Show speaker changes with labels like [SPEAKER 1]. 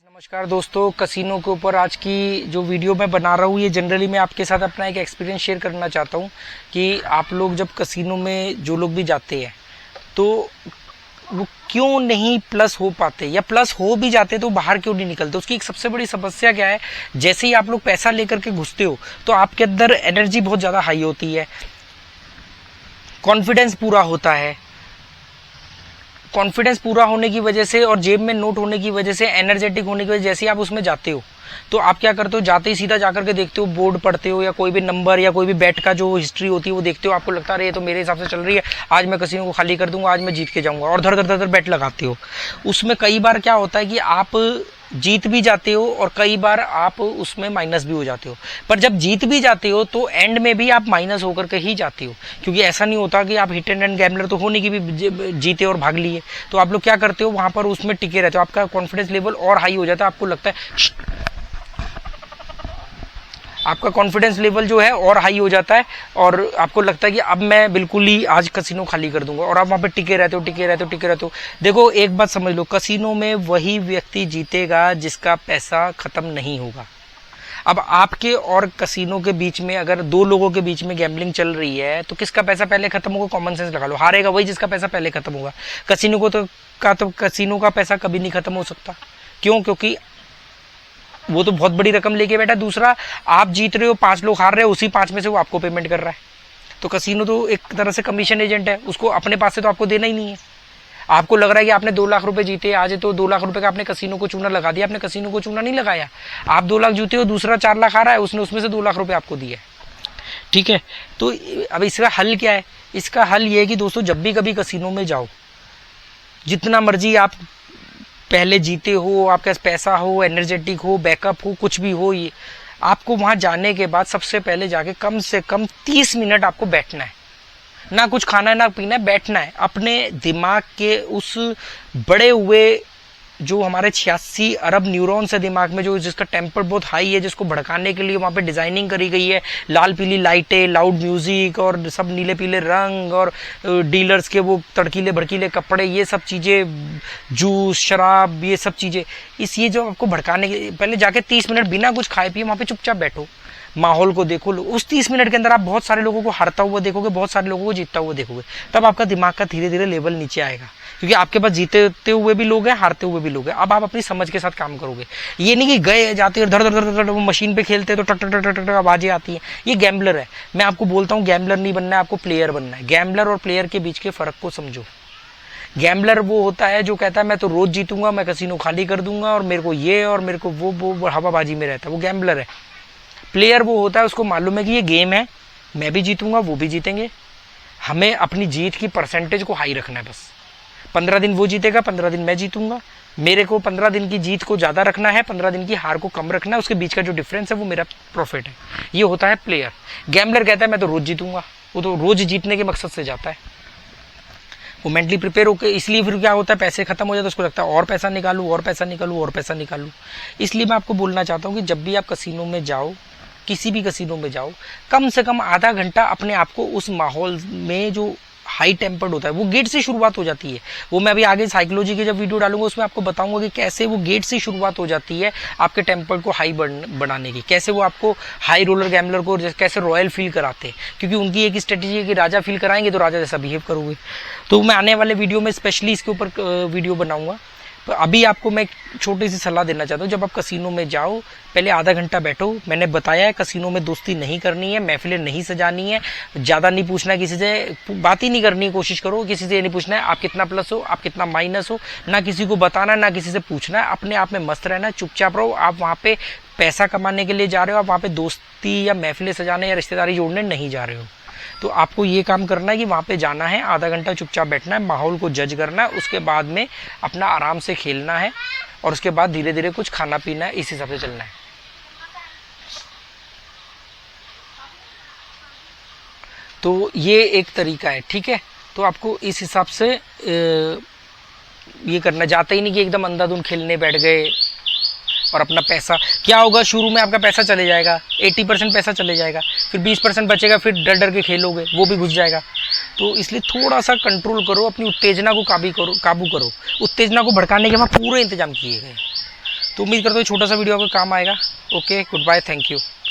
[SPEAKER 1] नमस्कार दोस्तों, कसिनो के ऊपर आज की जो वीडियो मैं बना रहा हूँ ये जनरली मैं आपके साथ अपना एक एक्सपीरियंस शेयर करना चाहता हूँ कि आप लोग जब कसिनो में जो लोग भी जाते हैं तो वो क्यों नहीं प्लस हो पाते, या प्लस हो भी जाते तो बाहर क्यों नहीं निकलते। उसकी एक सबसे बड़ी समस्या क्या है, जैसे ही आप लोग पैसा लेकर के घुसते हो तो आपके अंदर एनर्जी बहुत ज़्यादा हाई होती है, कॉन्फिडेंस पूरा होता है। कॉन्फिडेंस पूरा होने की वजह से और जेब में नोट होने की वजह से, एनर्जेटिक होने की वजह से जैसे आप उसमें जाते हो तो आप क्या करते हो, जाते ही सीधा जाकर के देखते हो, बोर्ड पढ़ते हो या कोई भी नंबर या कोई भी बैट का जो हिस्ट्री होती है वो देखते हो। आपको लगता है ये तो मेरे हिसाब से चल रही है, आज मैं कसिनो को खाली कर दूंगा, आज मैं जीत के जाऊंगा, और धर धर धर धर बैट लगाते हो। उसमें कई बार क्या होता है कि आप जीत भी जाते हो और कई बार आप उसमें माइनस भी हो जाते हो। पर जब जीत भी जाते हो तो एंड में भी आप माइनस होकर के ही जाते हो, क्योंकि ऐसा नहीं होता कि आप हिट एंड रन गैम्बलर तो होने की भी जीते और भाग लिए। तो आप लोग क्या करते हो, वहां पर उसमें टिके रहते हो, आपका कॉन्फिडेंस लेवल और हाई हो जाता है। आपको लगता है आपका कॉन्फिडेंस लेवल जो है और हाई हो जाता है और आपको लगता है कि अब मैं बिल्कुल ही आज कसिनो खाली कर दूंगा, और आप वहां पे टिके रहते हो टिके रहते हो टिके रहते हो। देखो एक बात समझ लो, कसिनो में वही व्यक्ति जीतेगा जिसका पैसा खत्म नहीं होगा। अब आपके और कसिनो के बीच में अगर दो लोगों के बीच में गैम्बलिंग चल रही है तो किसका पैसा पहले खत्म होगा, कॉमन सेंस लगा लो, हारेगा वही जिसका पैसा पहले खत्म होगा। कसिनो का पैसा कभी नहीं खत्म हो सकता। क्यों? क्योंकि वो तो बहुत बड़ी रकम लेके बैठा। दूसरा, आप जीत रहे हो, 5 लोग हार रहे हो, उसी 5 में से वो आपको पेमेंट कर रहा है। तो कसिनो तो एक तरह से कमीशन एजेंट है, उसको अपने पास से तो आपको देना ही नहीं है। आपको लग रहा है कि आपने 2 लाख रुपए जीते आज, तो 2 लाख रुपए का आपने कसिनो को चूना लगा दिया। आपने कसिनो को चूना नहीं लगाया, आप 2 लाख जीते हो, दूसरा 4 लाख आ रहा है, उसने उसमें से 2 लाख रुपए आपको दिए। ठीक है, तो अब इसका हल क्या है? इसका हल ये है कि दोस्तों जब भी कभी कसिनो में जाओ, जितना मर्जी आप पहले जीते हो, आपके पास पैसा हो, एनर्जेटिक हो, बैकअप हो, कुछ भी हो, ये आपको वहां जाने के बाद सबसे पहले जाके कम से कम 30 मिनट आपको बैठना है। ना कुछ खाना है ना पीना है, बैठना है। अपने दिमाग के उस बड़े हुए जो हमारे 86 अरब न्यूरॉन्स है दिमाग में, जो जिसका टेम्पर बहुत हाई है, जिसको भड़काने के लिए वहां पे डिजाइनिंग करी गई है, लाल पीली लाइटें, लाउड म्यूजिक और सब नीले पीले रंग और डीलर्स के वो तड़कीले भड़कीले कपड़े, ये सब चीजें, जूस शराब, ये सब चीजें, ये जो आपको भड़काने के, पहले जाके 30 मिनट बिना कुछ खाए पिए वहां पे चुपचाप बैठो, माहौल को देखो। उस 30 मिनट के अंदर आप बहुत सारे लोगों को हारता हुआ देखोगे, बहुत सारे लोगों को जीतता हुआ देखोगे। तब आपका दिमाग का धीरे धीरे लेवल नीचे आएगा, क्योंकि आपके पास जीतते हुए भी लोग हैं, हारते हुए भी लोग हैं। अब आप अपनी समझ के साथ काम करोगे। ये नहीं कि गए जाते और धर धर धर धर मशीन पे खेलते तो टक टक टक टक आवाजें आती हैं। ये गैम्बलर है। मैं आपको बोलता हूँ गैम्बलर नहीं बनना है, आपको प्लेयर बनना है। गैम्बलर और प्लेयर के बीच के फर्क को समझो। गैम्बलर वो होता है जो कहता है मैं तो रोज जीतूंगा, मैं कसिनो खाली कर दूंगा और मेरे को ये और मेरे को वो हवाबाजी में रहता है, वो गैम्बलर है। प्लेयर वो होता है, उसको मालूम है कि ये गेम है, मैं भी जीतूंगा वो भी जीतेंगे, हमें अपनी जीत की परसेंटेज को हाई रखना है। बस 15 दिन वो जीतेगा, 15 दिन मैं जीतूंगा, मेरे को 15 दिन की जीत को ज्यादा रखना है, 15 दिन की हार को कम रखना है, उसके बीच का जो डिफरेंस है वो मेरा प्रॉफिट है। ये होता है प्लेयर। गैम्बलर कहता है मैं तो रोज जीतूंगा, वो तो रोज जीतने के मकसद से जाता है, वो मेंटली प्रिपेयर होकर। इसलिए फिर क्या होता है, पैसे खत्म हो जाते हैं, उसको लगता है और पैसा निकालूं और पैसा निकालूं और पैसा निकालूं। इसलिए मैं आपको बोलना चाहता हूं कि जब भी आप कसिनो में जाओ, किसी भी कसिनो में जाओ, कम से कम आधा घंटा अपने आप को उस माहौल में जो हाई टेम्पर्ड होता है, वो गेट से शुरुआत हो जाती है। वो मैं अभी आगे साइकोलॉजी की जब वीडियो डालूंगा उसमें आपको बताऊंगा कि कैसे वो गेट से शुरुआत हो जाती है आपके टेम्पर को हाई बनाने की, कैसे वो आपको हाई रोलर गैम्बलर को कैसे रॉयल फील कराते हैं, क्योंकि उनकी एक स्ट्रेटेजी है कि राजा फील कराएंगे तो राजा जैसा बिहेव करोगे। तो मैं आने वाले वीडियो में स्पेशली इसके ऊपर वीडियो बनाऊंगा। तो अभी आपको मैं छोटी सी सलाह देना चाहता हूँ, जब आप कसिनो में जाओ पहले आधा घंटा बैठो। मैंने बताया है कसिनो में दोस्ती नहीं करनी है, महफिलें नहीं सजानी है, ज्यादा नहीं पूछना है किसी से, बात ही नहीं करनी है, कोशिश करो किसी से ये नहीं पूछना है आप कितना प्लस हो, आप कितना माइनस हो, ना किसी को बताना, ना किसी से पूछना है, अपने आप में मस्त रहना है, चुपचाप रहो। आप वहां पे पैसा कमाने के लिए जा रहे हो, आप वहां पे दोस्ती या महफिलें सजाने या रिश्तेदारी जोड़ने नहीं जा रहे हो। तो आपको ये काम करना है कि वहां पे जाना है, आधा घंटा चुपचाप बैठना है, माहौल को जज करना है, उसके बाद में अपना आराम से खेलना है और उसके बाद धीरे धीरे कुछ खाना पीना है, इस हिसाब से चलना है। तो ये एक तरीका है, ठीक है। तो आपको इस हिसाब से ये करना, जाता ही नहीं कि एकदम अंधाधुंध खेलने बैठ गए और अपना पैसा, क्या होगा शुरू में आपका पैसा चले जाएगा, 80% पैसा चले जाएगा, फिर 20% बचेगा, फिर डर डर के खेलोगे, वो भी घुस जाएगा। तो इसलिए थोड़ा सा कंट्रोल करो, अपनी उत्तेजना को काबू करो। उत्तेजना को भड़काने के वहां पूरे इंतजाम किए गए, तो उम्मीद करता हूँ छोटा सा वीडियो आपको काम आएगा। Okay, good bye, thank you.